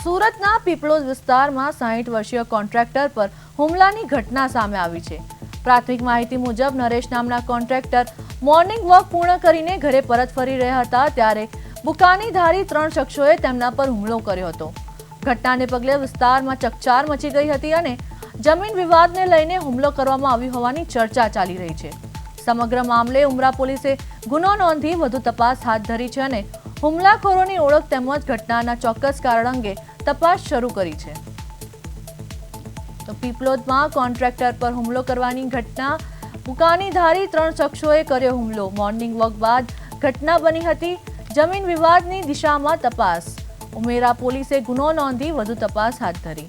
સુરતના પીપલોદ વિસ્તારમાં 60 વર્ષીય કોન્ટ્રાક્ટર પર હુમલાની ઘટના સામે આવી છે। પ્રાથમિક માહિતી મુજબ નરેશ નામના કોન્ટ્રાક્ટર મોર્નિંગ વોક પૂર્ણ કરીને ઘરે પરત ફરી રહ્યા હતા ત્યારે બુકાનીધારી 3 શખ્સોએ તેમના પર હુમલો કર્યો હતો। ઘટનાને પગલે વિસ્તારમાં ચકચાર મચી ગઈ હતી અને જમીન વિવાદને લઈને હુમલો કરવામાં આવ્યો હોવાની ચર્ચા ચાલી રહી છે। સમગ્ર મામલે ઉમરા પોલીસે ગુનો નોંધી વધુ તપાસ હાથ ધરી છે અને હુમલાખોરોની ઓળખ તેમજ ઘટનાના ચોક્કસ કારણ અંગે તપાસ શરૂ કરી છે। તો પીપલોદમાં કોન્ટ્રાક્ટર પર હુમલો કરવાની ઘટના બુકાનીધારી 3 શખ્સોએ કર્યો હુમલો। મોર્નિંગ વોક બાદ ઘટના બની હતી। જમીન વિવાદની દિશામાં તપાસ। ઉમેરા પોલીસે ગુનો નોંધી વધુ તપાસ હાથ ધરી।